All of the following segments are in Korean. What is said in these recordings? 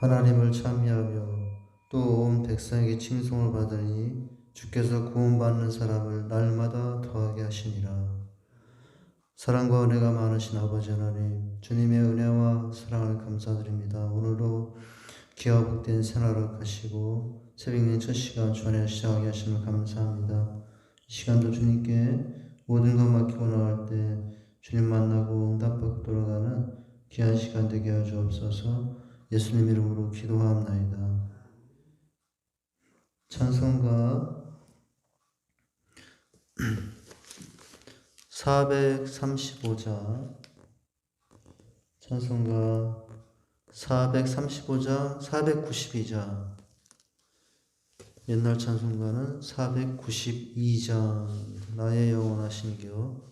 하나님을 찬미하며 또 온 백성에게 칭송을 받으니 주께서 구원받는 사람을 날마다 더하게 하시니라. 사랑과 은혜가 많으신 아버지 하나님, 주님의 은혜와 사랑을 감사드립니다. 오늘도 기와 복된 새날을 하시고 새벽녘 첫 시간 주안에 시작하게 하심을 감사합니다. 이 시간도 주님께 모든 것 맡기고 나갈 때 주님 만나고 응답받고 돌아가는 귀한 시간 되게 하여 주옵소서. 예수님 이름으로 기도하옵나이다. 찬송가 435장 찬송가 435장 492장 옛날 찬송가는 492장 나의 영원하신 교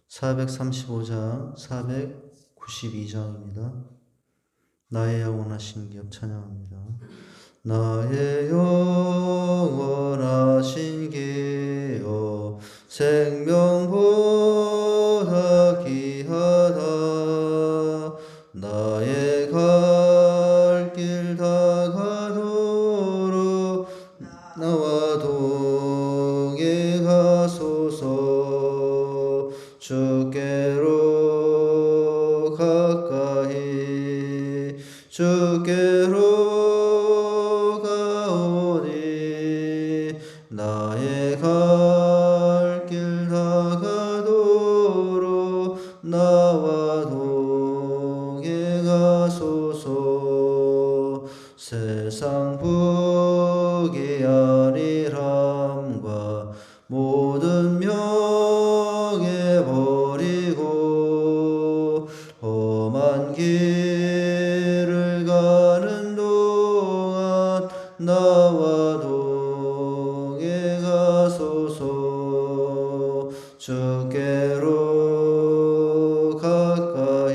435장 492장입니다. 나의 영원하신 교 찬양합니다. 나의 영원하신 기여 생명보다 귀하다. 나의 갈 길 다가도록 나와 동행 하소서. 주께로 가까이 주께로 나의 갈 길 다가도록 나와 동행하소서. 세상 부귀아리람과 모든 명예 버리고 험한 길을 가는 동안 나와 동행하소서. 주께로 가까이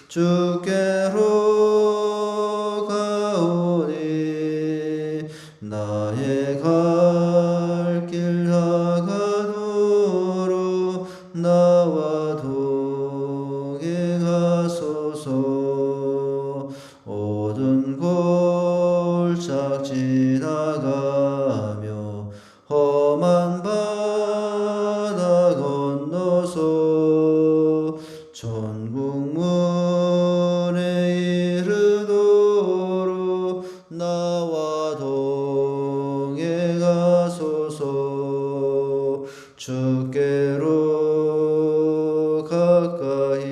주께로 가오니 나의 갈 길 다가도록 나와 동행하소서. 모든 골짝 지나가며 험한 바다 건너서 천국문에 이르도록 나와 동행하소서. 주께로 가까이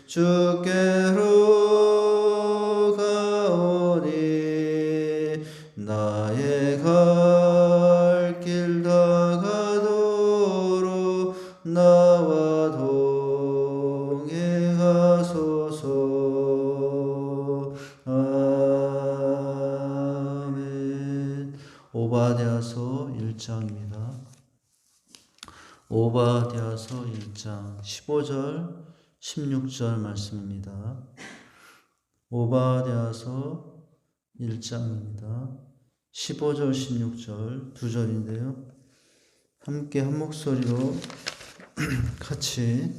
주께로 가오니 나의 갈 길 다가도록 나와 동행하소서. 아멘. 오바댜서 1장입니다. 오바댜서 1장 15절 16절 말씀입니다. 오바댜서 1장입니다. 15절 16절 두 절인데요. 함께 한 목소리로 같이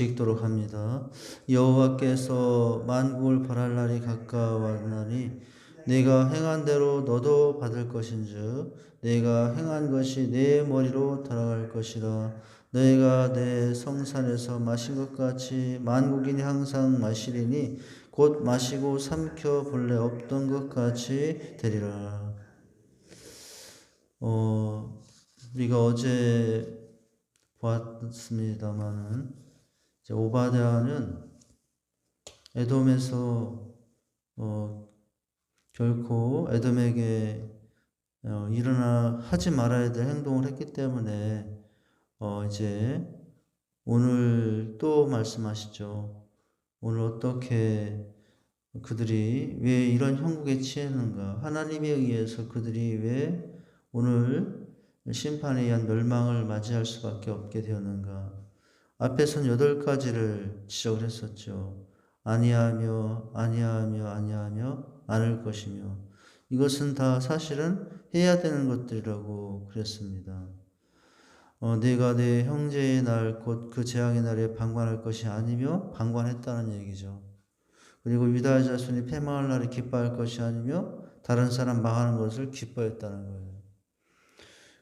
읽도록 합니다. 여호와께서 만국을 벌할 날이 가까워하나니 내가 행한 대로 너도 받을 것인즉 내가 행한 것이 내 머리로 돌아갈 것이라. 너희가 내 성산에서 마신 것 같이 만국인이 항상 마시리니 곧 마시고 삼켜 본래 없던 것 같이 되리라. 우리가 어제 보았습니다마는 오바댜는 에돔에서 결코 에돔에게 하지 말아야 될 행동을 했기 때문에 이제 오늘 또 말씀하시죠. 오늘 어떻게 그들이 왜 이런 형국에 처했는가? 하나님에 의해서 그들이 왜 오늘 심판에 의한 멸망을 맞이할 수밖에 없게 되었는가? 앞에선 8가지를 지적을 했었죠. 아니하며 않을 것이며, 이것은 다 사실은 해야 되는 것들이라고 그랬습니다. 네가 내 형제의 날 곧 그 재앙의 날에 방관할 것이 아니며 방관했다는 얘기죠. 그리고 유다 자손이 패망할 날에 기뻐할 것이 아니며 다른 사람 망하는 것을 기뻐했다는 거예요.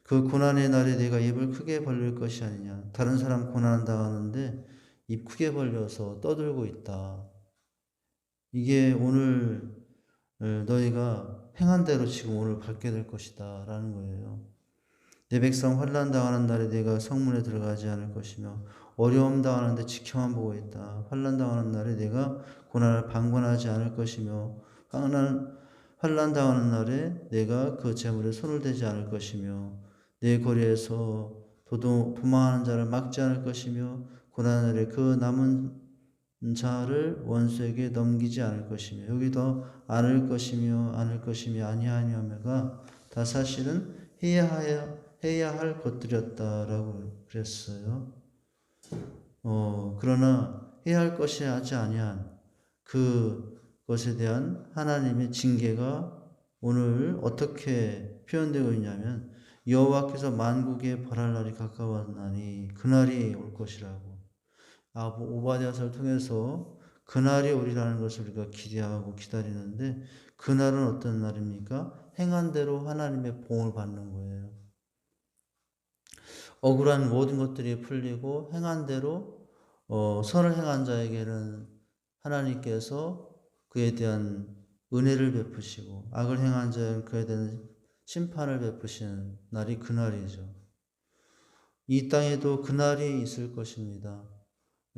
그 고난의 날에 내가 입을 크게 벌릴 것이 아니냐. 다른 사람 고난 당하는데 입 크게 벌려서 떠들고 있다. 이게 오늘 너희가 행한 대로 지금 오늘 받게 될 것이다 라는 거예요. 내 백성 환난 당하는 날에 내가 성문에 들어가지 않을 것이며 어려움 당하는데 지켜만 보고 있다. 환난 당하는 날에 내가 고난을 방관하지 않을 것이며 환난 당하는 날에 내가 그 재물에 손을 대지 않을 것이며 내 거리에서 도망하는 자를 막지 않을 것이며 고난 날에 그 남은 자를 원수에게 넘기지 않을 것이며 여기도 않을 것이며 아니하냐며가 다 사실은 해야 할 것들이었다라고 그랬어요. 그러나 해야 할 것이 하지 아니한 그것에 대한 하나님의 징계가 오늘 어떻게 표현되고 있냐면 여호와께서 만국에 벌할 날이 가까웠나니 그날이 올 것이라고. 오바댜서를 통해서 그날이 오리라는 것을 우리가 기대하고 기다리는데 그날은 어떤 날입니까? 행한 대로 하나님의 보응을 받는 거예요. 억울한 모든 것들이 풀리고 행한 대로 선을 행한 자에게는 하나님께서 그에 대한 은혜를 베푸시고 악을 행한 자에게는 그에 대한 심판을 베푸시는 날이 그날이죠. 이 땅에도 그날이 있을 것입니다.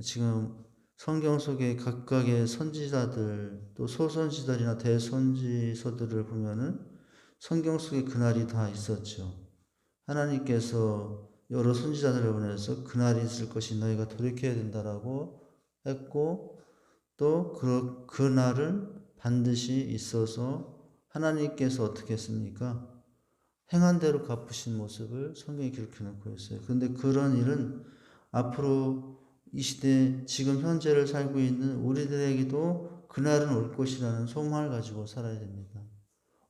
지금 성경 속에 각각의 선지자들 또 소선지자들이나 대선지서들을 보면은 성경 속에 그날이 다 있었죠. 하나님께서 여러 선지자들을 보내서 그날이 있을 것이 너희가 돌이켜야 된다라고 했고 또 그날은 반드시 있어서 하나님께서 어떻게 했습니까? 행한 대로 갚으신 모습을 성경에 기록해 놓고 있어요. 그런데 그런 일은 앞으로 이 시대 지금 현재를 살고 있는 우리들에게도 그날은 올 것이라는 소망을 가지고 살아야 됩니다.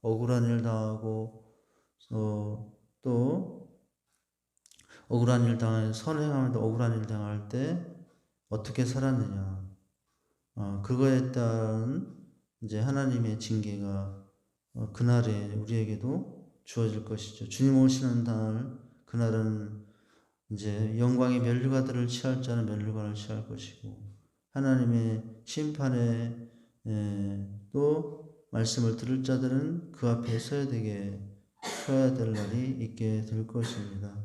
억울한 일 당하고 또 억울한 일 당해 선행하면서 억울한 일 당할 때 어떻게 살았느냐. 그거에 따른 이제 하나님의 징계가 그날에 우리에게도 주어질 것이죠. 주님 오시는 날 그날은 이제 영광의 면류관들을 취할 자는 면류관을 취할 것이고 하나님의 심판에 또 말씀을 들을 자들은 그 앞에 서야 될 날이 있게 될 것입니다.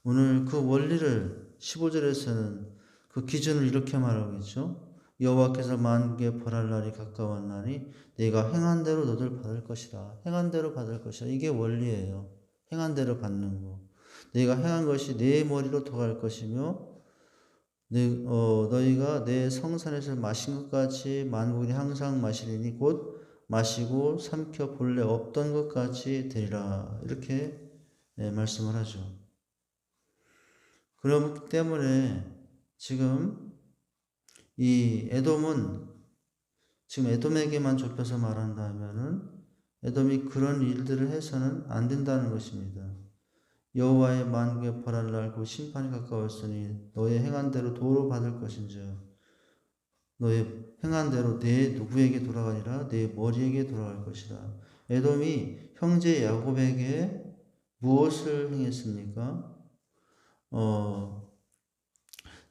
오늘 그 원리를 15절에서는 그 기준을 이렇게 말하고 있죠. 여호와께서 만국에 벌할 날이 가까웠나니 내가 행한 대로 너들 받을 것이라. 행한 대로 받을 것이라. 이게 원리예요. 행한 대로 받는 거. 내가 행한 것이 내 머리로 더할 것이며 너희가 내 성산에서 마신 것 같이 만국이 항상 마시리니 곧 마시고 삼켜 본래 없던 것 같이 되리라. 이렇게 말씀을 하죠. 그렇기 때문에 지금 이 에돔은 지금 에돔에게만 좁혀서 말한다면은 에돔이 그런 일들을 해서는 안 된다는 것입니다. 여호와의 만국에 벌할 날 곧 심판이 가까웠으니 너의 행한 대로 도로 받을 것인즉 너의 행한 대로 내 누구에게 돌아가니라 내 머리에게 돌아갈 것이라. 에돔이 형제 야곱에게 무엇을 행했습니까?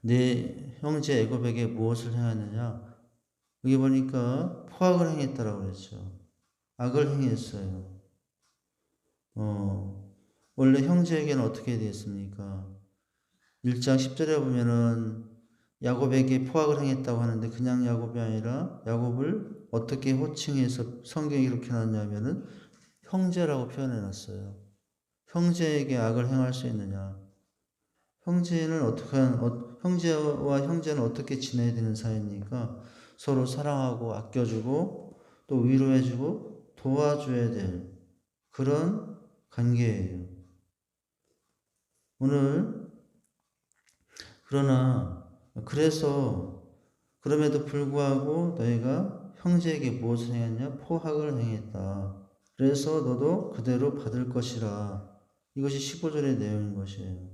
내 형제 야곱에게 무엇을 행하느냐? 여기 보니까 포악을 행했다라고 그랬죠. 악을 행했어요. 원래 형제에게는 어떻게 되었습니까? 1장 10절에 보면은 야곱에게 포악을 행했다고 하는데 그냥 야곱이 아니라 야곱을 어떻게 호칭해서 성경이 이렇게 놨냐면은 형제라고 표현해 놨어요. 형제에게 악을 행할 수 있느냐? 형제와 형제는 어떻게 지내야 되는 사이입니까? 서로 사랑하고 아껴주고 또 위로해주고 도와줘야 될 그런 관계예요. 오늘 그럼에도 불구하고 너희가 형제에게 무엇을 행했냐? 포악을 행했다. 그래서 너도 그대로 받을 것이라. 이것이 15절의 내용인 것이에요.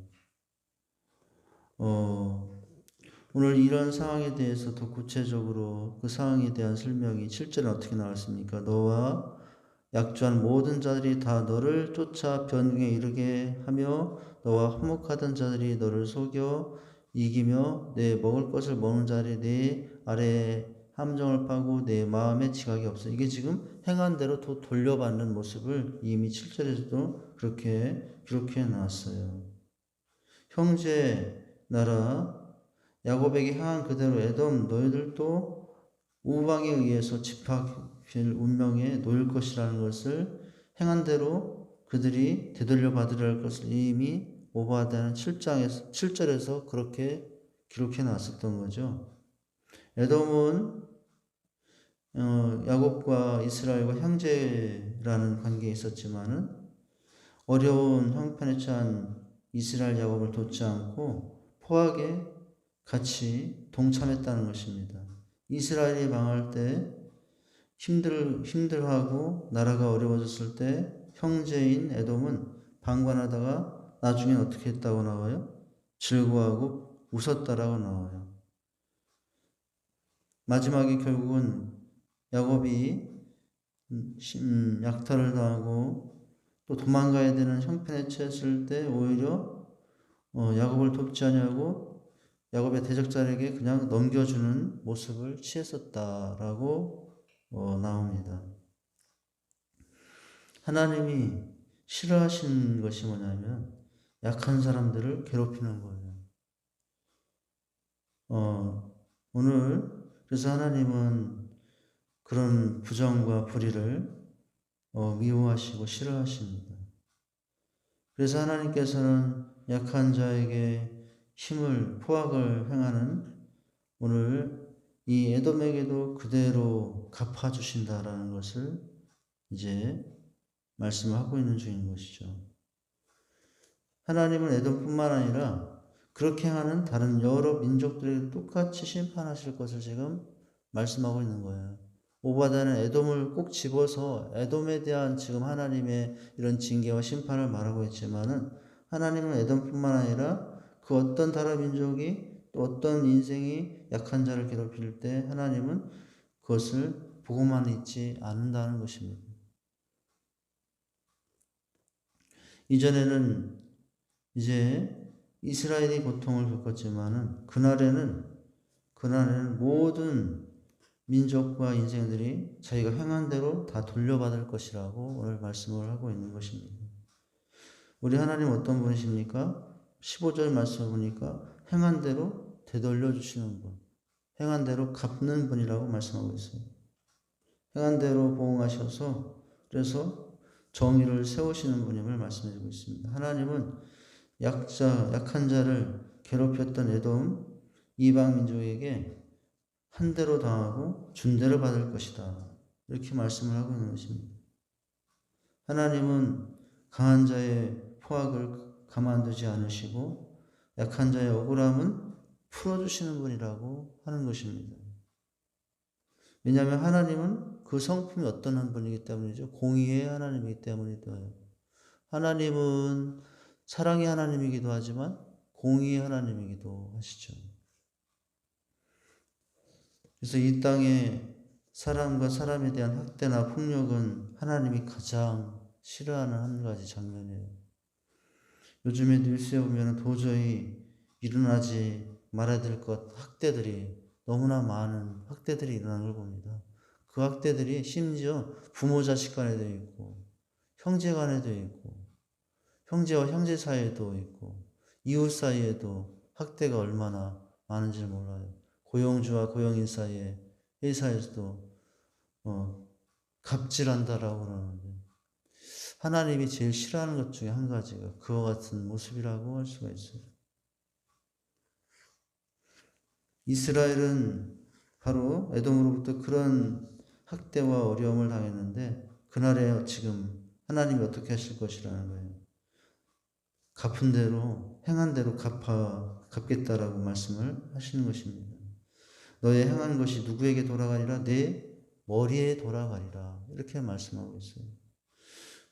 오늘 이런 상황에 대해서 더 구체적으로 그 상황에 대한 설명이 7절에 어떻게 나왔습니까? 너와 약조한 모든 자들이 다 너를 쫓아 변궁에 이르게 하며 너와 화목하던 자들이 너를 속여 이기며 내 먹을 것을 먹는 자들이 내 아래에 함정을 파고 내 마음에 지각이 없어. 이게 지금 행한 대로 또 돌려받는 모습을 이미 7절에서도 그렇게 기록해 놨어요. 형제 나라 야곱에게 향한 그대로 에돔 너희들도 우방에 의해서 집합일 운명에 놓일 것이라는 것을 행한 대로 그들이 되돌려 받으려 할 것을 이미 오바다는 7절에서 그렇게 기록해 놨었던 거죠. 에돔은 야곱과 이스라엘과 형제라는 관계에 있었지만은 어려운 형편에 처한 이스라엘 야곱을 돕지 않고 포악에 같이 동참했다는 것입니다. 이스라엘이 망할 때 힘들어하고 나라가 어려워졌을 때 형제인 에돔은 방관하다가 나중엔 어떻게 했다고 나와요? 즐거워하고 웃었다라고 나와요. 마지막에 결국은 야곱이 약탈을 당하고 또 도망가야 되는 형편에 처했을 때 오히려 야곱을 돕지 않냐고 야곱의 대적자에게 그냥 넘겨주는 모습을 취했었다라고 나옵니다. 하나님이 싫어하시는 것이 뭐냐면 약한 사람들을 괴롭히는 거예요. 오늘 그래서 하나님은 그런 부정과 불의를 미워하시고 싫어하십니다. 그래서 하나님께서는 약한 자에게 포악을 행하는 오늘 이 에돔에게도 그대로 갚아주신다라는 것을 이제 말씀하고 있는 중인 것이죠. 하나님은 에돔뿐만 아니라 그렇게 행하는 다른 여러 민족들에게 똑같이 심판하실 것을 지금 말씀하고 있는 거예요. 오바다는 에돔을 꼭 집어서 에돔에 대한 지금 하나님의 이런 징계와 심판을 말하고 있지만은 하나님은 에돔뿐만 아니라 그 어떤 다른 민족이 또 어떤 인생이 약한 자를 괴롭힐 때 하나님은 그것을 보고만 있지 않는다는 것입니다. 이전에는 이제 이스라엘이 고통을 겪었지만은 그날에는 모든 민족과 인생들이 자기가 행한 대로 다 돌려받을 것이라고 오늘 말씀을 하고 있는 것입니다. 우리 하나님 어떤 분이십니까? 15절 말씀을 보니까 행한 대로 되돌려 주시는 분, 행한 대로 갚는 분이라고 말씀하고 있어요. 행한 대로 보응하셔서 그래서 정의를 세우시는 분임을 말씀해주고 있습니다. 하나님은 약한 자를 괴롭혔던 에돔 이방 민족에게 한 대로 당하고 준 대로 받을 것이다. 이렇게 말씀을 하고 있는 것입니다. 하나님은 강한 자의 포악을 가만두지 않으시고 약한 자의 억울함은 풀어주시는 분이라고 하는 것입니다. 왜냐하면 하나님은 그 성품이 어떤 분이기 때문이죠. 공의의 하나님이기 때문이죠. 하나님은 사랑의 하나님이기도 하지만 공의의 하나님이기도 하시죠. 그래서 이 땅에 사람과 사람에 대한 학대나 폭력은 하나님이 가장 싫어하는 한 가지 장면이에요. 요즘에 뉴스에 보면 도저히 일어나지 말아야 될 것 학대들이 너무나 많은 학대들이 일어나는 걸 봅니다. 그 학대들이 심지어 부모 자식 간에도 있고 형제 간에도 있고 형제와 형제 사이에도 있고 이웃 사이에도 학대가 얼마나 많은지 몰라요. 고용주와 고용인 사이에 회사에서도 갑질한다라고 그러는데 하나님이 제일 싫어하는 것 중에 한 가지가 그와 같은 모습이라고 할 수가 있어요. 이스라엘은 바로 에돔으로부터 그런 학대와 어려움을 당했는데 그날에 지금 하나님이 어떻게 하실 것이라는 거예요. 갚은 대로 행한 대로 갚겠다라고 말씀을 하시는 것입니다. 너의 행한 것이 누구에게 돌아가리라? 내 머리에 돌아가리라. 이렇게 말씀하고 있어요.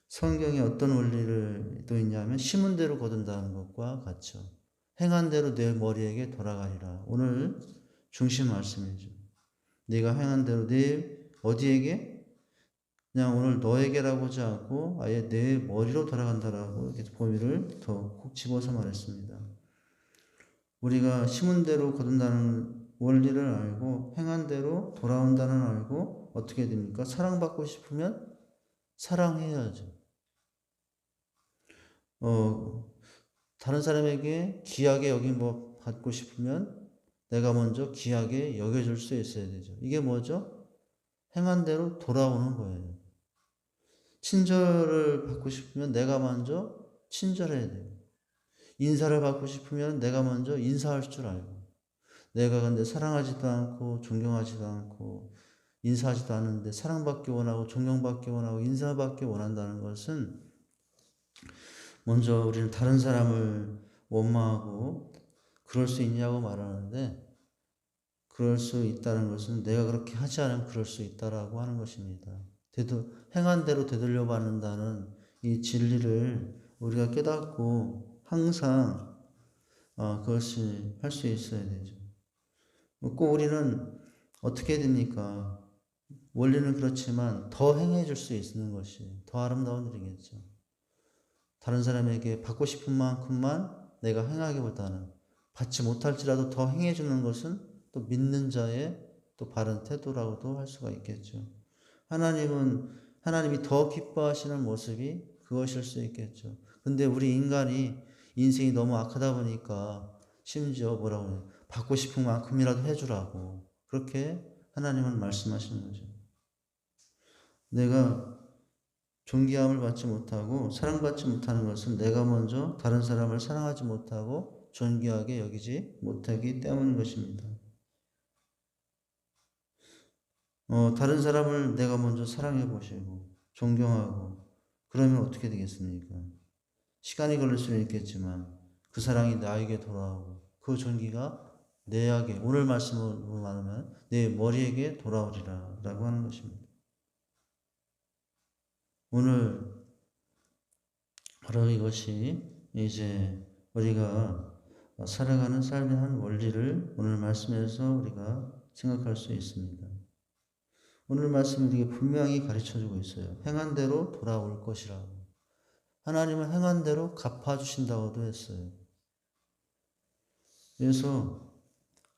성경에 어떤 원리를 또 있냐면 심은 대로 거둔다는 것과 같죠. 행한 대로 내 머리에게 돌아가리라. 오늘 중심 말씀이죠. 네가 행한 대로 내 어디에게? 그냥 오늘 너에게라고 하지 않고 아예 내 머리로 돌아간다라고 이렇게 범위를 더 콕 집어서 말했습니다. 우리가 심은 대로 거둔다는 원리를 알고 행한 대로 돌아온다는 알고 어떻게 됩니까? 사랑받고 싶으면 사랑해야죠. 다른 사람에게 귀하게 여김 받고 싶으면 내가 먼저 귀하게 여겨줄 수 있어야 되죠. 이게 뭐죠? 행한 대로 돌아오는 거예요. 친절을 받고 싶으면 내가 먼저 친절해야 돼요. 인사를 받고 싶으면 내가 먼저 인사할 줄 알고, 내가 근데 사랑하지도 않고 존경하지도 않고 인사하지도 않는데 사랑받기 원하고 존경받기 원하고 인사받기 원한다는 것은 먼저 우리는 다른 사람을 원망하고 그럴 수 있냐고 말하는데, 그럴 수 있다는 것은 내가 그렇게 하지 않으면 그럴 수 있다라고 하는 것입니다. 행한 대로 되돌려 받는다는 이 진리를 우리가 깨닫고 항상 그것을 할 수 있어야 되죠. 꼭 우리는 어떻게 됩니까? 원리는 그렇지만 더 행해 줄 수 있는 것이 더 아름다운 일이겠죠. 다른 사람에게 받고 싶은 만큼만 내가 행하기보다는 받지 못할지라도 더 행해 주는 것은 또 믿는 자의 또 바른 태도라고도 할 수가 있겠죠. 하나님이 더 기뻐하시는 모습이 그것일 수 있겠죠. 근데 우리 인간이 인생이 너무 악하다 보니까 심지어 뭐라고 해요? 받고 싶은 만큼이라도 해주라고 그렇게 하나님은 말씀하시는 거죠. 내가 존귀함을 받지 못하고 사랑받지 못하는 것은 내가 먼저 다른 사람을 사랑하지 못하고 존귀하게 여기지 못하기 때문인 것입니다. 다른 사람을 내가 먼저 사랑해 보시고 존경하고 그러면 어떻게 되겠습니까? 시간이 걸릴 수는 있겠지만 그 사랑이 나에게 돌아오고 그 존귀가 내에게 오늘 말씀으로 말하면 내 머리에게 돌아오리라 라고 하는 것입니다. 오늘 바로 이것이 이제 우리가 살아가는 삶의 한 원리를 오늘 말씀에서 우리가 생각할 수 있습니다. 오늘 말씀이 우리에게 분명히 가르쳐주고 있어요. 행한 대로 돌아올 것이라고. 하나님은 행한 대로 갚아주신다고도 했어요. 그래서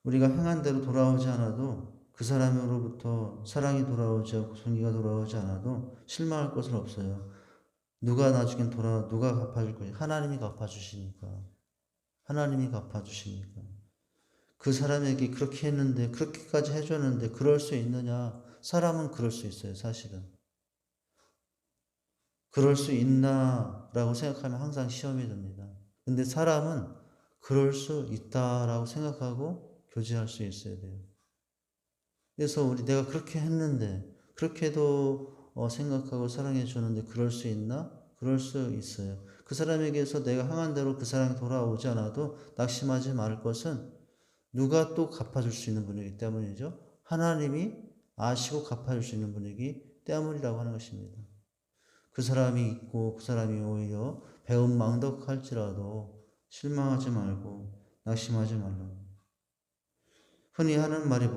우리가 행한 대로 돌아오지 않아도 그 사람으로부터 사랑이 돌아오지 않고 존귀가 돌아오지 않아도 실망할 것은 없어요. 누가 나중엔 누가 갚아줄 거예요? 하나님이 갚아주시니까. 하나님이 갚아주시니까. 그 사람에게 그렇게 했는데, 그렇게까지 해줬는데, 그럴 수 있느냐? 사람은 그럴 수 있어요, 사실은. 그럴 수 있나라고 생각하면 항상 시험이 됩니다. 근데 사람은 그럴 수 있다라고 생각하고 교제할 수 있어야 돼요. 그래서 내가 그렇게 했는데, 그렇게도 생각하고 사랑해 주는데 그럴 수 있나? 그럴 수 있어요. 그 사람에게서 내가 향한 대로 그 사랑이 돌아오지 않아도 낙심하지 말을 것은 누가 또 갚아줄 수 있는 분이기 때문이죠. 하나님이 아시고 갚아줄 수 있는 분이기 때문이라고 하는 것입니다. 그 사람이 있고 그 사람이 오히려 배은망덕할지라도 실망하지 말고 낙심하지 말라고. 흔히 하는 말이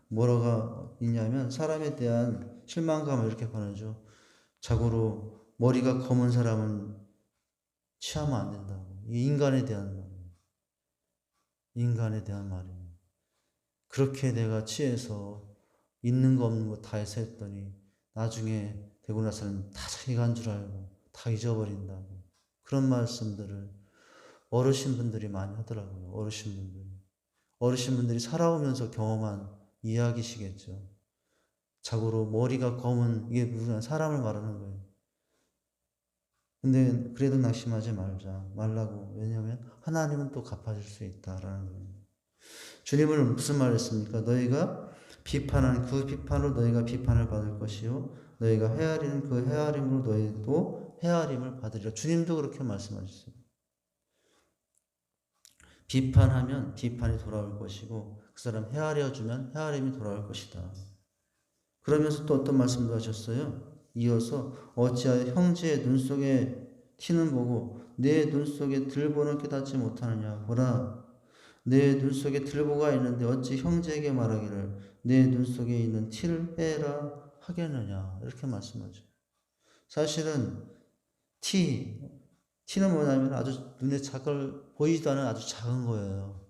뭐가 있냐면 사람에 대한 실망감을 이렇게 보내죠. 자고로 머리가 검은 사람은 취하면 안 된다고. 이 인간에 대한 말이에요. 인간에 대한 말이에요. 그렇게 내가 취해서 있는 거 없는 거 다 해서 했더니 나중에 되고 나서는 다 자기가 한 줄 알고 다 잊어버린다고. 그런 말씀들을 어르신분들이 많이 하더라고요. 어르신분들이 살아오면서 경험한 이야기시겠죠. 자고로 머리가 검은 이게 무슨 사람을 말하는 거예요. 근데 그래도 낙심하지 말라고. 왜냐하면 하나님은 또 갚아줄 수 있다라는 거예요. 주님은 무슨 말을 했습니까? 너희가 비판한 그 비판으로 너희가 비판을 받을 것이요 너희가 헤아리는 그 헤아림으로 너희도 헤아림을 받으리라. 주님도 그렇게 말씀하셨어요. 비판하면 비판이 돌아올 것이고 그 사람 헤아려주면 헤아림이 돌아올 것이다. 그러면서 또 어떤 말씀도 하셨어요? 이어서 어찌하여 형제의 눈 속에 티는 보고 내 눈 속에 들보는 깨닫지 못하느냐. 보라, 내 눈 속에 들보가 있는데 어찌 형제에게 말하기를 내 눈 속에 있는 티를 빼라 하겠느냐. 이렇게 말씀하죠. 사실은 티는 뭐냐면 아주 눈에 보이지도 않은 아주 작은 거예요.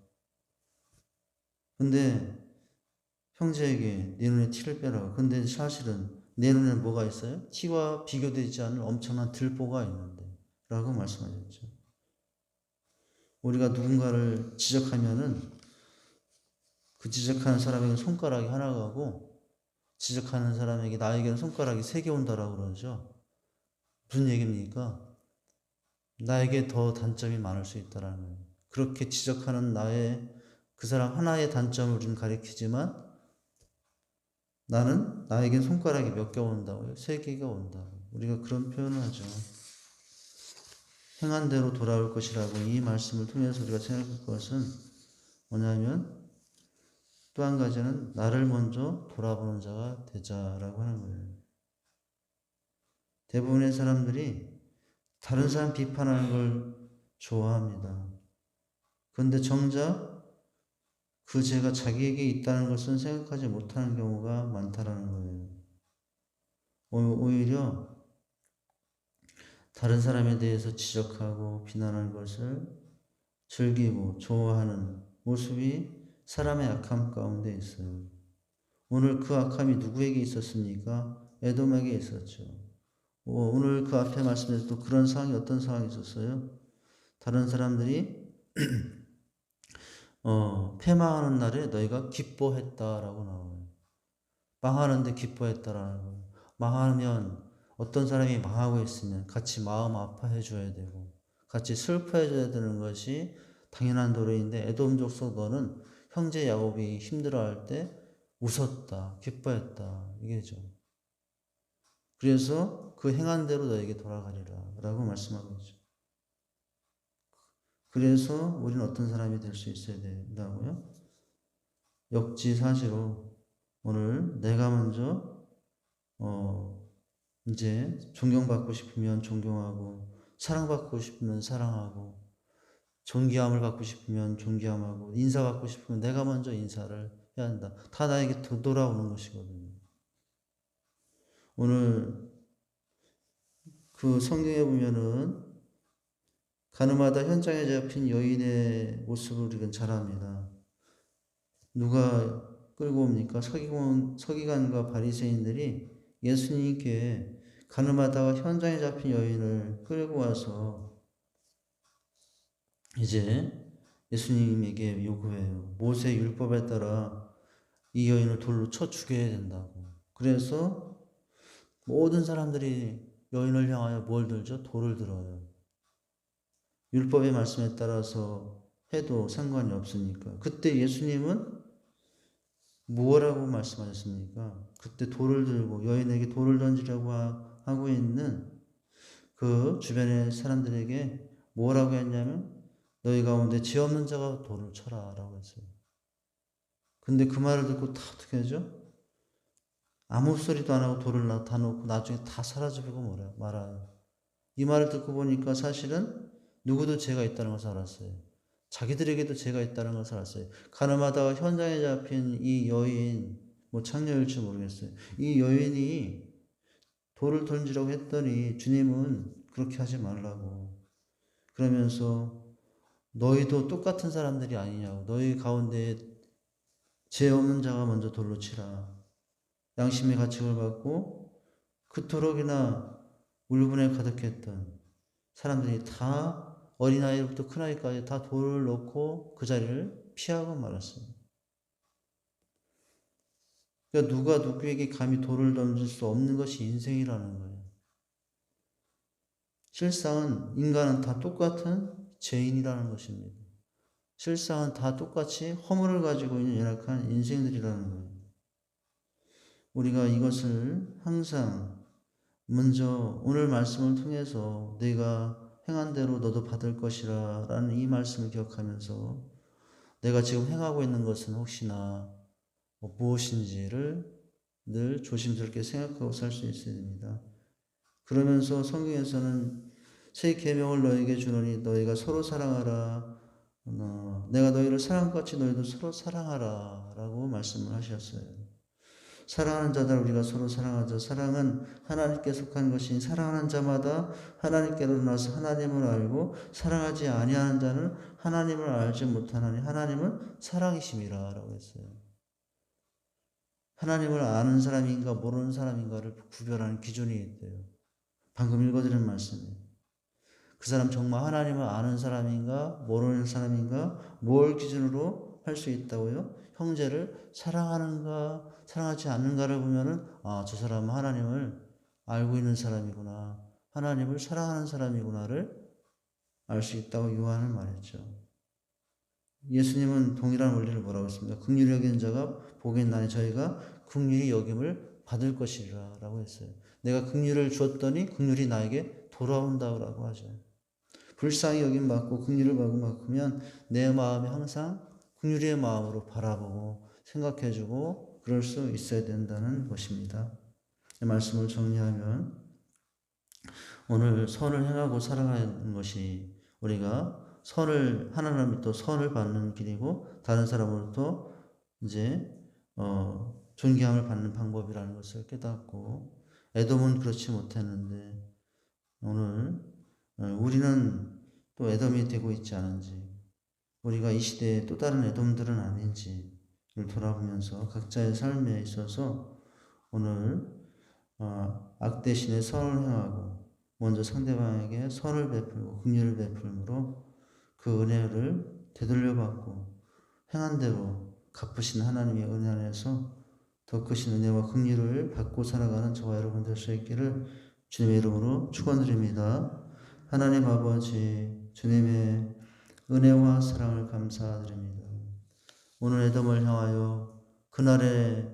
근데 형제에게 내 눈에 티를 빼라. 근데 사실은 내 눈에는 뭐가 있어요? 티와 비교되지 않는 엄청난 들보가 있는데 라고 말씀하셨죠. 우리가 누군가를 지적하면은 그 지적하는 사람에게 손가락이 하나 가고 지적하는 사람에게 나에게는 손가락이 3개 온다라고 그러죠. 무슨 얘기입니까? 나에게 더 단점이 많을 수 있다라는 거예요. 그렇게 지적하는 그 사람 하나의 단점을 우리는 가리키지만 나에겐 손가락이 몇 개 온다고요? 3개가 온다고. 우리가 그런 표현을 하죠. 행한 대로 돌아올 것이라고 이 말씀을 통해서 우리가 생각할 것은 뭐냐면 또 한 가지는 나를 먼저 돌아보는 자가 되자라고 하는 거예요. 대부분의 사람들이 다른 사람 비판하는 걸 좋아합니다. 그런데 정작 그 죄가 자기에게 있다는 것은 생각하지 못하는 경우가 많다라는 거예요. 오히려 다른 사람에 대해서 지적하고 비난하는 것을 즐기고 좋아하는 모습이 사람의 악함 가운데 있어요. 오늘 그 악함이 누구에게 있었습니까? 에돔에게 있었죠. 오늘 그 앞에 말씀에서 또 그런 상황이 어떤 상황이 있었어요? 다른 사람들이 패망하는 날에 너희가 기뻐했다라고 나와요. 망하는데 기뻐했다라는 거예요. 망하면 어떤 사람이 망하고 있으면 같이 마음 아파해 줘야 되고 같이 슬퍼해 줘야 되는 것이 당연한 도리인데 에돔 족속 너는 형제 야곱이 힘들어할 때 웃었다, 기뻐했다 이게죠. 그래서 그 행한 대로 너에게 돌아가리라 라고 말씀하고 있죠. 그래서 우리는 어떤 사람이 될 수 있어야 된다고요? 역지사지로 오늘 내가 먼저 이제 존경받고 싶으면 존경하고 사랑받고 싶으면 사랑하고 존귀함을 받고 싶으면 존귀함하고 인사받고 싶으면 내가 먼저 인사를 해야 한다. 다 나에게 돌아오는 것이거든요. 오늘 그 성경에 보면은 가늠하다 현장에 잡힌 여인의 모습을 우리는 잘 압니다. 누가 끌고 옵니까? 서기관과 바리새인들이 예수님께 가늠하다가 현장에 잡힌 여인을 끌고 와서 이제 예수님에게 요구해요. 모세 율법에 따라 이 여인을 돌로 쳐 죽여야 된다고. 그래서 모든 사람들이 여인을 향하여 뭘 들죠? 돌을 들어요. 율법의 말씀에 따라서 해도 상관이 없으니까. 그때 예수님은 뭐라고 말씀하셨습니까? 그때 돌을 들고 여인에게 돌을 던지려고 하고 있는 그 주변의 사람들에게 뭐라고 했냐면 너희 가운데 죄 없는 자가 돌을 쳐라 라고 했어요. 근데 그 말을 듣고 다 어떻게 하죠? 아무 소리도 안 하고 돌을 다 놓고 나중에 다 사라져버리고 말아요. 이 말을 듣고 보니까 사실은 누구도 죄가 있다는 것을 알았어요. 자기들에게도 죄가 있다는 것을 알았어요. 가늠하다가 현장에 잡힌 이 여인, 창녀일지 모르겠어요. 이 여인이 돌을 던지라고 했더니 주님은 그렇게 하지 말라고. 그러면서 너희도 똑같은 사람들이 아니냐고. 너희 가운데 죄 없는 자가 먼저 돌로 치라. 양심의 가책을 받고 그토록이나 울분에 가득했던 사람들이 다 어린아이부터 큰아이까지 다 돌을 놓고 그 자리를 피하고 말았어요. 그러니까 누가 누구에게 감히 돌을 던질 수 없는 것이 인생이라는 거예요. 실상은 인간은 다 똑같은 죄인이라는 것입니다. 실상은 다 똑같이 허물을 가지고 있는 연약한 인생들이라는 거예요. 우리가 이것을 항상 먼저 오늘 말씀을 통해서 내가 행한 대로 너도 받을 것이라 라는 이 말씀을 기억하면서 내가 지금 행하고 있는 것은 혹시나 무엇인지를 늘 조심스럽게 생각하고 살 수 있어야 됩니다. 그러면서 성경에서는 새 계명을 너에게 주노니 너희가 서로 사랑하라. 내가 너희를 사랑같이 너희도 서로 사랑하라 라고 말씀을 하셨어요. 사랑하는 자들 우리가 서로 사랑하자. 사랑은 하나님께 속한 것이니 사랑하는 자마다 하나님께로 나서 하나님을 알고 사랑하지 아니하는 자는 하나님을 알지 못하나니 하나님은 사랑이심이라 라고 했어요. 하나님을 아는 사람인가 모르는 사람인가를 구별하는 기준이 있대요. 방금 읽어드린 말씀이에요. 그 사람 정말 하나님을 아는 사람인가 모르는 사람인가 뭘 기준으로 할 수 있다고요? 형제를 사랑하는가 사랑하지 않는가를 보면은 저 사람은 하나님을 알고 있는 사람이구나, 하나님을 사랑하는 사람이구나를 알 수 있다고 요한은 말했죠. 예수님은 동일한 원리를 뭐라고 했습니까? 긍휼히 여기는 자가 복이 있나니 저희가 긍휼히 여김을 받을 것이라 라고 했어요. 내가 긍휼을 주었더니 긍휼이 나에게 돌아온다고 하죠. 불쌍히 여김 받고 긍휼을 받으면 내 마음이 항상 긍휼의 마음으로 바라보고 생각해주고 그럴 수 있어야 된다는 것입니다. 이 말씀을 정리하면 오늘 선을 행하고 살아가는 것이 우리가 선을 하나님으로부터 선을 받는 길이고 다른 사람으로부터 이제 존경을 받는 방법이라는 것을 깨닫고 에돔은 그렇지 못했는데 오늘 우리는 또 에돔이 되고 있지 않은지 우리가 이 시대에 또 다른 에돔들은 아닌지를 돌아보면서 각자의 삶에 있어서 오늘 악 대신에 선을 행하고 먼저 상대방에게 선을 베풀고 긍휼을 베풀므로 그 은혜를 되돌려받고 행한 대로 갚으신 하나님의 은혜 안에서 더 크신 은혜와 긍휼을 받고 살아가는 저와 여러분 될 수 있기를 주님의 이름으로 축원드립니다. 하나님 아버지 주님의 은혜와 사랑을 감사드립니다. 오늘 에돔을 향하여 그날에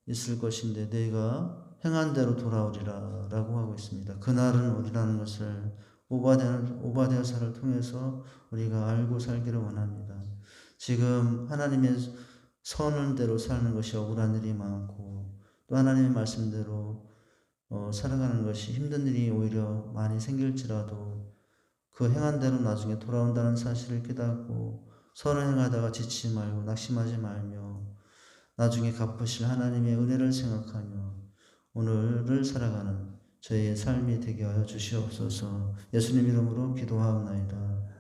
있을 것인데 너희가 행한 대로 돌아오리라 라고 하고 있습니다. 그날은 우리라는 것을 오바댜서를 통해서 우리가 알고 살기를 원합니다. 지금 하나님의 선언 대로 사는 것이 억울한 일이 많고 또 하나님의 말씀대로 살아가는 것이 힘든 일이 오히려 많이 생길지라도 그 행한 대로 나중에 돌아온다는 사실을 깨닫고 선을 행하다가 지치지 말고 낙심하지 말며 나중에 갚으실 하나님의 은혜를 생각하며 오늘을 살아가는 저희의 삶이 되게 하여 주시옵소서. 예수님 이름으로 기도하옵나이다.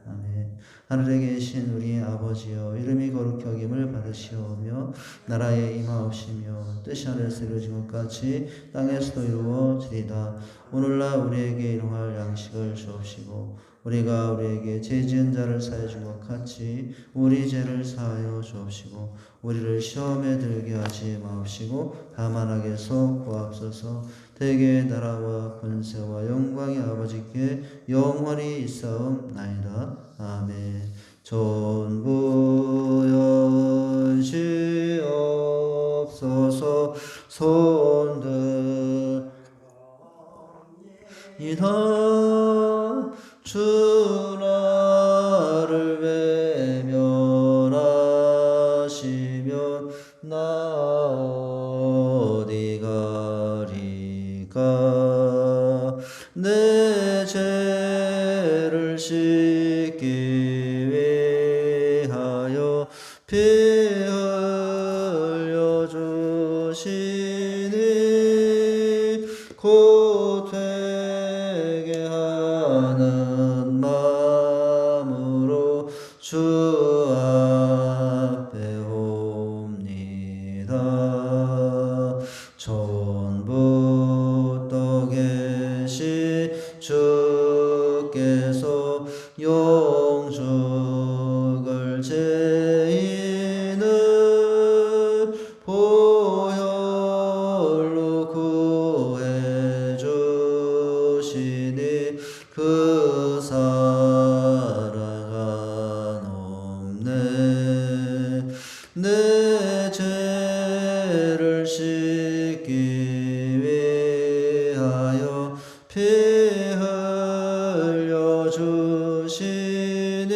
아멘. 하늘에 계신 우리 아버지여 이름이 거룩히 여김을 받으시오며 나라에 임하옵시며 뜻이 하늘에서 이루어진 것 같이 땅에서도 이루어지리다. 오늘날 우리에게 일용할 양식을 주옵시고 우리가 우리에게 죄 지은 자를 사하여 준 것 같이 우리 죄를 사하여 주옵시고 우리를 시험에 들게 하지 마옵시고 다만 악에서 구하옵소서. 대개 나라와 권세와 영광이 아버지께 영원히 있사옵나이다. 아멘. 존부여시옵소서. 손들 이다 주 나를 외면하시면 나 어디 가리까. 내 죄를 씻기 위하여 피 흘려 주시니 곧 되게 하는 마음으로 주 앞에 옵니다. 전부터 계신 주께서 영죽을 죄인을 보혈로 구해 주시니 그 사랑은 없네. 내 죄를 씻기 위하여 피 흘려 주시니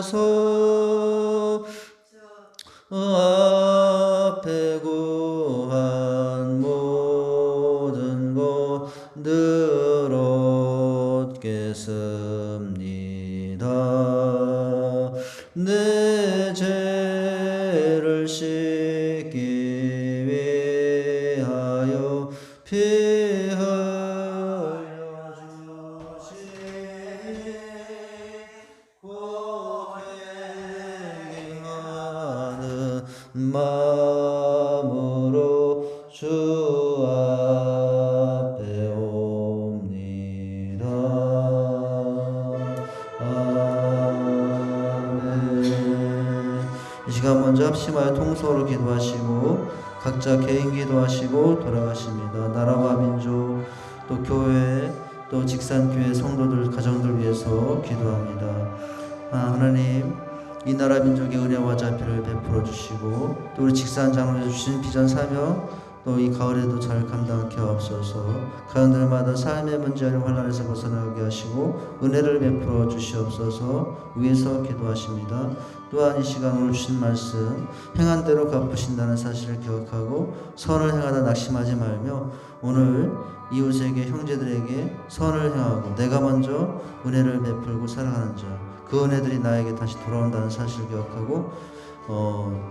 받아서 앞에 구한 모든 것들 얻겠습니다. 내 죄를 씻기 위하여 피 흘려 주시니 고백하는 마음으로 주 앞에 옵니다. 아멘. 이 시간 먼저 합심하여 통성으로 기도하시고 각자 개인 기도하시고 돌아가십니다. 나라와 민족 또 교회 또 직산교회 성도들 가정들 위해서 기도합니다. 하나님 이 나라 민족의 은혜와 자비를 베풀어 주시고 또 우리 직산장로에 주신 비전 사명 또 이 가을에도 잘 감당케 하옵소서. 가운데마다 삶의 문제를 환난에서 벗어나게 하시고 은혜를 베풀어 주시옵소서. 위에서 기도하십니다. 또한 이 시간 오늘 주신 말씀 행한 대로 갚으신다는 사실을 기억하고 선을 행하다 낙심하지 말며 오늘 이웃에게 형제들에게 선을 행하고 내가 먼저 은혜를 베풀고 살아가는 자 그 은혜들이 나에게 다시 돌아온다는 사실을 기억하고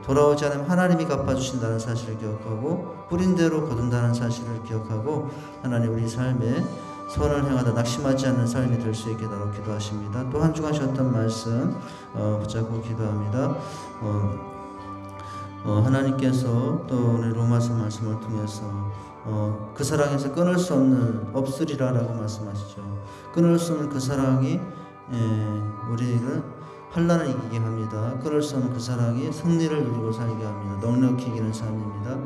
돌아오지 않으면 하나님이 갚아주신다는 사실을 기억하고 뿌린 대로 거둔다는 사실을 기억하고 하나님 우리 삶에 선을 행하다 낙심하지 않는 삶이 될 수 있게 도록 기도하십니다. 또 한 주간 쉬었던 말씀 붙잡고 기도합니다. 하나님께서 또 오늘 로마서 말씀을 통해서 그 사랑에서 끊을 수 없으리라 라고 말씀하시죠. 끊을 수 없는 그 사랑이 우리를 환난을 이기게 합니다. 끊을 수 없는 그 사랑이 승리를 누리고 살게 합니다. 넉넉히 이기는 삶입니다.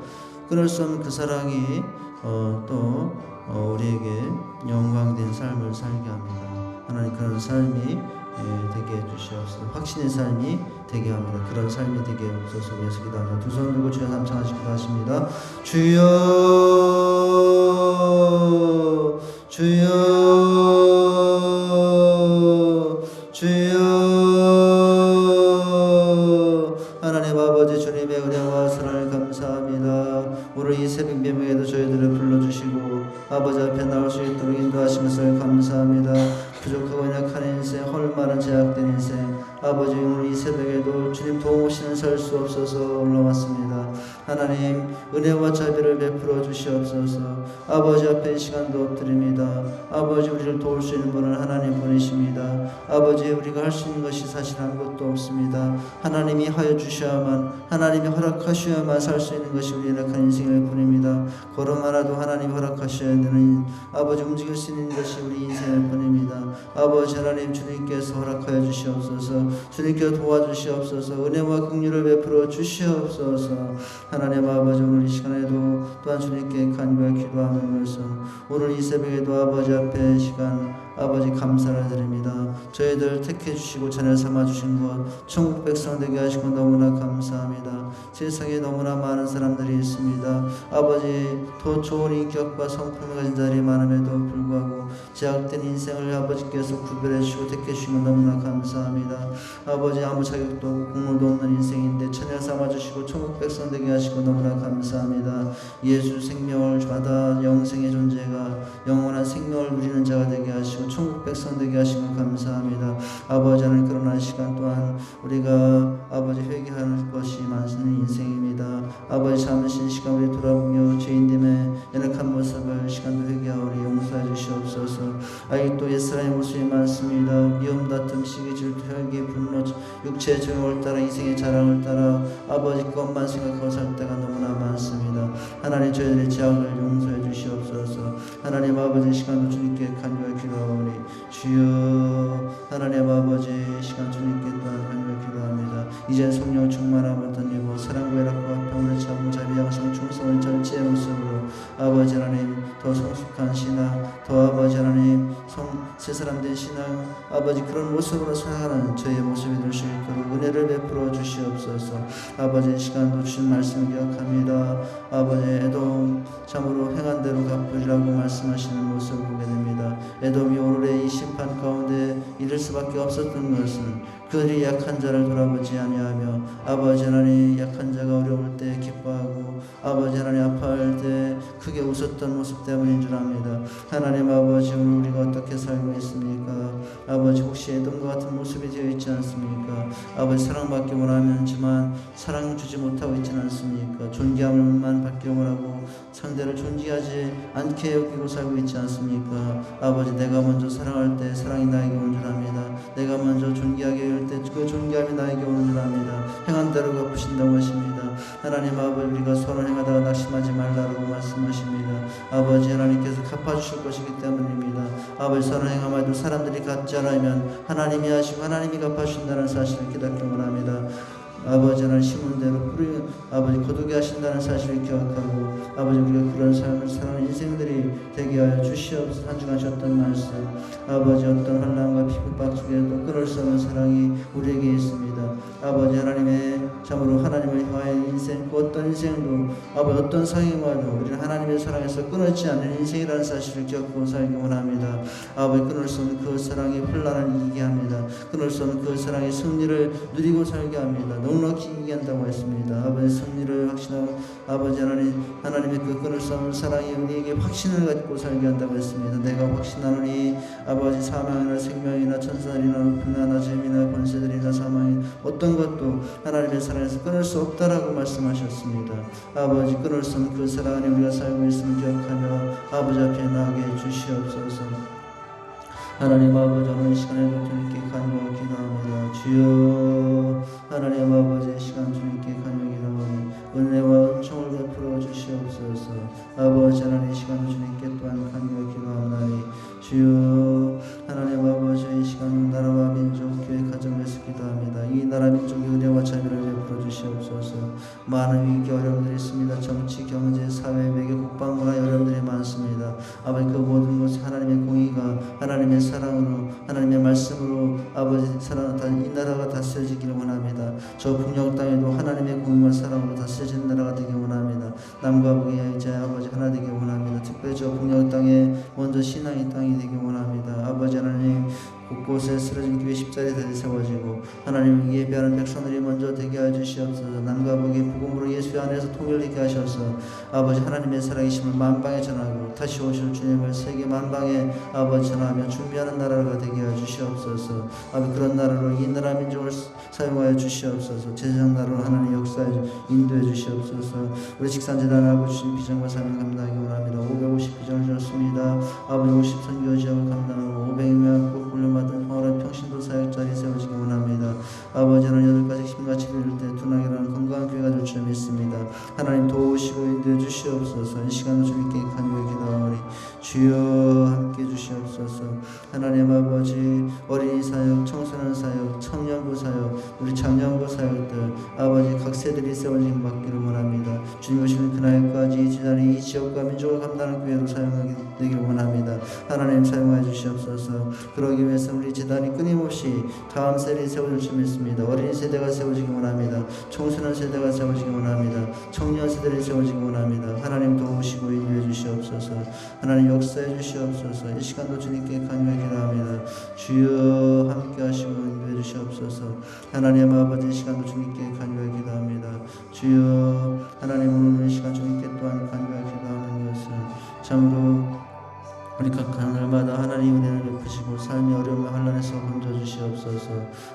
끊을 수 없는 그 사랑이 또 우리에게 영광된 삶을 살게 합니다. 하나님 그런 삶이 되게 해주시옵소서. 확신의 삶이 되게 합니다. 그런 삶이 되게 없어서 위해서 기도합니다. 두 손 들고 주여 삼창하시고 기도하십니다. 주여 주여 주여 하나님 아버지 주님의 은혜와 사랑을 감사합니다. 오늘 이 새벽 예배에도 저희들을 불러주시고 아버지 앞에 나올 수 있도록 인도하시면서 감사합니다. 부족하고 약한 인생 헐마른 제약된 인생 아버지 오늘 이 새벽에도 주님 도움 없이는 살 수 없어서 올라왔습니다. 하나님 은혜와 자비를 베풀어 주시옵소서. 아버지 앞에 이 시간도 엎드립니다. 아버지 우리를 도울 수 있는 분은 하나님 분이십니다. 아버지 우리가 할 수 있는 것이 사실 아무것도 없습니다. 하나님이 하여 주셔야만 하나님이 허락하셔야만 살 수 있는 것이 우리의 약한 인생일 뿐입니다. 걸음 하나도 하나님 허락하셔야 되는 아버지 움직일 수 있는 것이 우리 인생일 뿐입니다. 아버지 하나님 주님께서 허락하여 주시옵소서. 주님께서 도와주시옵소서. 은혜와 긍휼을 베풀어 주시옵소서. 하나님 아버지 오늘 이 시간에도 또한 주님께 간구하여 기도하면서 오늘 이 새벽에도 아버지 앞에 시간 아버지 감사를 드립니다. 저희들 택해 주시고 자녀 삼아 주신 것 천국 백성 되게 하시고 너무나 감사합니다. 세상에 너무나 많은 사람들이 있습니다. 아버지 더 좋은 인격과 성품을 가진 자들이 많음에도 불구하고 제약된 인생을 아버지께서 구별해 주시고 택해 주시면 너무나 감사합니다. 아버지 아무 자격도 없고 공로도 없는 인생인데 자녀 삼아 주시고 천국 백성 되게 하시고 너무나 감사합니다. 예수 생명을 받아 영생의 존재가 영원한 생명을 누리는 자가 되게 하시고 천국 백성 되게 하시고 감사합니다. 아버지 하나님 그러나 시간 또한 우리가 아버지 회개하는 것이 많은 인생입니다. 아버지 잠시 시간 우리 돌아보며 죄인됨의 연약한 모습을 시간도 회개하오리 용서해 주시옵소서. 아직도 옛사람의 모습이 많습니다. 미움 다툼 시기 질투 혈기 분노 육체의 정욕을 따라 인생의 자랑을 따라 아버지 것만 생각하고 살 때가 너무나 많습니다. 하나님 저희들의 죄악을 용서해 주시옵소서. 하나님 아버지 시간도 주님께 간구해 기도하오니 주여 하나님 아버지 시간 주님께 또한 간구해 기도합니다. 이젠 성령 충만함을 던지고 사랑과 애락과 평온을 참고 자비 양성 충성을 절제의 모습으로 아버지 하나님 더 성숙한 신앙 더 아버지 하나님 새 사람 된 신앙 아버지 그런 모습으로 살아가는 저의 모습이 될 수 있도록 은혜를 베풀어 주시옵소서. 아버지 이 시간도 주신 말씀을 기억합니다. 아버지 에돔 참으로 행한 대로 갚으리라고 말씀하시는 모습을 보게 됩니다. 에돔이 오늘의 이 심판 가운데 이를 수밖에 없었던 것은 그들이 약한 자를 돌아보지 아니하며 아버지 하나님 약한 자가 어려울 때 기뻐하고 아버지 하나님 아파할 때 크게 웃었던 모습 때문인 줄 압니다. 하나님 아버지 오늘 우리가 어떻게 살고 있습니까? 아버지 혹시 에돔과 같은 모습이 되어 있지 않습니까? 아버지 사랑받기 원하지만 사랑 주지 못하고 있지는 않습니까? 존귀함을만 받기를 원하고 상대를 존귀하지 않게 여기고 살고 있지 않습니까? 아버지 내가 먼저 사랑할 때 사랑이 나에게 온 줄 압니다. 내가 먼저 존귀하게 할 때 그 존귀함이 나에게 오는 줄 압니다. 행한 대로 갚으신다고 하십니다. 하나님 아버지 우리가 서로 행하다가 낙심하지 말라고 말씀하십니다. 아버지 하나님께서 갚아주실 것이기 때문입니다. 아버지 서로 행함에도 사람들이 갚지 않으면 하나님이 하시고 하나님이 갚아주신다는 사실을 깨닫기 원합니다. 아버지 하나님 심은대로 뿌리 아버지 거두게 하신다는 사실을 기억하고 아버지 우리가 그런 삶을 사는 인생들이 되게 하여 주시옵소서. 한 주간 하셨던 말씀 아버지 어떤 환난과 핍박 속에도 끊을 수 없는 사랑이 우리에게 있습니다. 아버지 하나님의 참으로 하나님을 향하여 인생 그 어떤 인생도 아버지 어떤 상황이 와도 우리는 하나님의 사랑에서 끊어지지 않는 인생이라는 사실을 기억하고 살기 원합니다. 아버지 끊을 수 없는 그 사랑이 혼란을 이기게 합니다. 끊을 수 없는 그 사랑의 승리를 누리고 살게 합니다. 넉넉히 이기게 한다고 했습니다. 아버지 승리를 확신하고 아버지 하나님의 그 끊을 수 없는 사랑이 우리에게 확신을 갖고 살게 한다고 했습니다. 내가 확신하노니 아버지 사망이나 생명이나 천사들이나 높이나 낮음이나 권세들이나 사망이 어떤 것도 하나님의 사랑에서 끊을 수 없다라고 말씀하셨습니다. 아버지 끊을 수 없는 그 사랑 안에 우리가 살고 있음을 기억하며 아버지 앞에 나가게 해주시옵소서. 하나님 아버지 오늘 시간에도 주님께 간구하고 기도합니다. 주여 하나님 아버지 시간 주님께 간구하고 기도하니 은혜와 은총을 베풀어 주시옵소서. 아버지 하나님 시간도 주님께 또한 간구하고 기도하나니 주여 하나님 아버지 이 시간 나라와 민족 교회 가정에서 기도합니다. 이 나라 민족의 은혜와 자비를 베풀어 주시옵소서. 많은 위기 어려움들이 있습니다. 정치, 경제, 사회, 외교, 국방, 문화 어려움들이 많습니다. 아버지 그 모든 것이 하나님의 공의가 하나님의 사랑으로 하나님의 말씀으로 아버지 사랑하는 이 나라가 다스려지기를 원합니다. 저 북녘 땅에도 하나님의 공의와 사랑으로 다스려진 나라가 되기 원합니다. 남과 북의 이제 아버지 하나 되기 원합니다. 특별히 저 북녘 땅에 먼저 신앙의 땅이 되기 원합니다. 아버지 하나님 곳곳에 쓰러진 교회 십자리들이 세워지고 하나님을 예배하는 백성들이 먼저 되게 하여 주시옵소서. 남과 북의 복음으로 예수 안에서 통일되게 하셔서 아버지 하나님의 살아계심을 만방에 전하고 다시 오실 주님을 세계 만방에 아버지 전하며 준비하는 나라가 되게 하여 주시옵소서. 아버지 그런 나라로 이 나라 민족을 사용하여 주시옵소서. 제사장 나라로 하나님 역사에 인도해 주시옵소서. 우리 직산재단 아버지 주신 비전과 사명을 감당하기 원합니다. 550 비전을 주셨습니다. 아버지 50 선교 지역을 감당하고 500명 꼭 훈련받은 평화로운 평신도 사역자리 세워지기 원합니다. 아버지 하나님 8가지 힘같이 이룰 때 둔하게라는 건강한 교회가 될 줄 믿습니다. 하나님 도우시고 인도해 주시옵소서. 이 시간을 주님께 간구해 기도하오니 주여 함께 주시옵소서. 하나님 아버지 어린이 사역, 청소년 사역, 청년부 사역, 우리 장년부 사역들 아버지 각 세들이 세워지기 받기를 원합니다. 주님 오시는 그날까지 이 지단이 이 지역과 민족을 감당하는 교회로 사용하게 되길 원합니다. 하나님 사용하여 주시옵소서. 그러기 위해서 우리 지단이 끊임없이 다음 세대에 세워질 줄 믿습니다. 어린이 세대가 세워지기 원합니다. 청소년 세대가 세워지기 원합니다. 청년 세대를 세워지기 원합니다. 하나님 도우시고 인도해 주시옵소서. 하나님 역사해 주시옵소서. 이 시간도 주님께 간구해 기도합니다. 주여 함께 하시고 인도해 주시옵소서. 하나님 아버지 이 시간도 주님께 간구해 기도합니다. 주여 하나님 오늘 이 시간 주님께 또한 간구해 기도하는 것은 참으로 우리 각 하늘마다 하나님 은혜를 베푸시고 삶의 어려움과 환난에서 건져주시옵소서.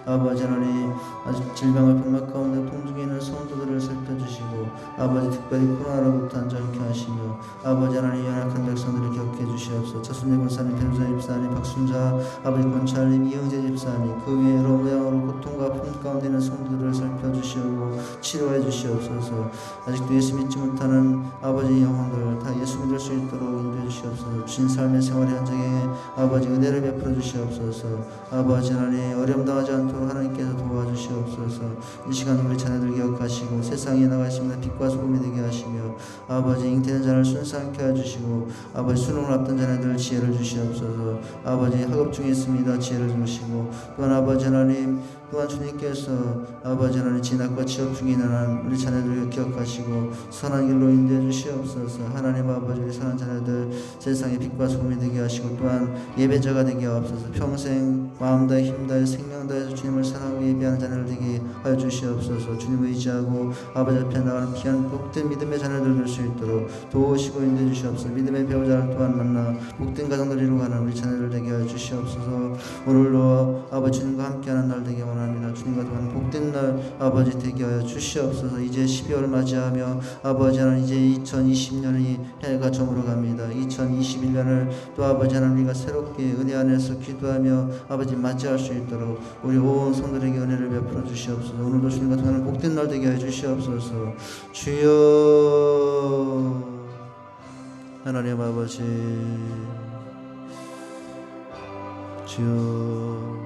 아버지 하나님 아직 질병과 병맛 가운데 통중에 있는 성도들을 살펴주시고 아버지 특별히 코로나로부터 안전케 하시며 아버지 하나님 연약한 백성들을 기억해 주시옵소서. 차순대 권사님, 변호사 집사님, 박순자 아버지 권찰님, 이영재 집사님 그 외에 여러 모양으로 고통과 아픔 가운데 있는 성도들을 살펴주시고 치료해 주시옵소서. 아직도 예수 믿지 못하는 아버지 영혼들 다 예수 믿을 수 있도록 인도해 주시옵소서. 주신 삶 삶의 생활의 현장에 아버지 은혜를 베풀어 주시옵소서. 아버지 하나님 어려움 당하지 않도록 하나님께서 도와주시옵소서. 이 시간 우리 자녀들 기억하시고 세상에 나가십니다 빛과 소금이 되게 하시며 아버지 잉태된 자를 순수하게 해주시고 아버지 수능을 앞둔 자녀들 지혜를 주시옵소서. 아버지 학업 중에 있습니다. 지혜를 주시고 또한 아버지 하나님 또한 주님께서 아버지 하나님 진학과 취업 중에 있는 우리 자녀들을 기억하시고 선한 길로 인도해 주시옵소서. 하나님 아버지 우리 선한 자녀들 세상의 빛과 소금이 되게 하시고 또한 예배자가 되게 하옵소서. 평생 마음 다해 힘 다해 생명 다해서 주님을 사랑하고 예배하는 자녀들 되게 하여 주시옵소서. 주님을 의지하고 아버지 앞에 나가는 귀한 복된 믿음의 자녀들 될 수 있도록 도우시고 인도해 주시옵소서. 믿음의 배우자를 또한 만나 복된 가정들 이루어가는 우리 자녀들 되게 하여 주시옵소서. 오늘도 아버지 주님과 함께하는 날 되게 원합니다. 주님과 또한 복된 날 아버지 되게 하여 주시옵소서. 이제 12월 맞이하며 아버지 하나님 이제 2020년이 해가 저물어갑니다. 2021년을 또 아버지 하나님 우리가 새롭게 은혜 안에서 기도하며 아버지 맞이할 수 있도록 우리 온 성도들에게 은혜를 베풀어 주시옵소서. 오늘도 주님과 통하는 복된 날 되게 하여 주시옵소서. 주여 하나님 아버지 주여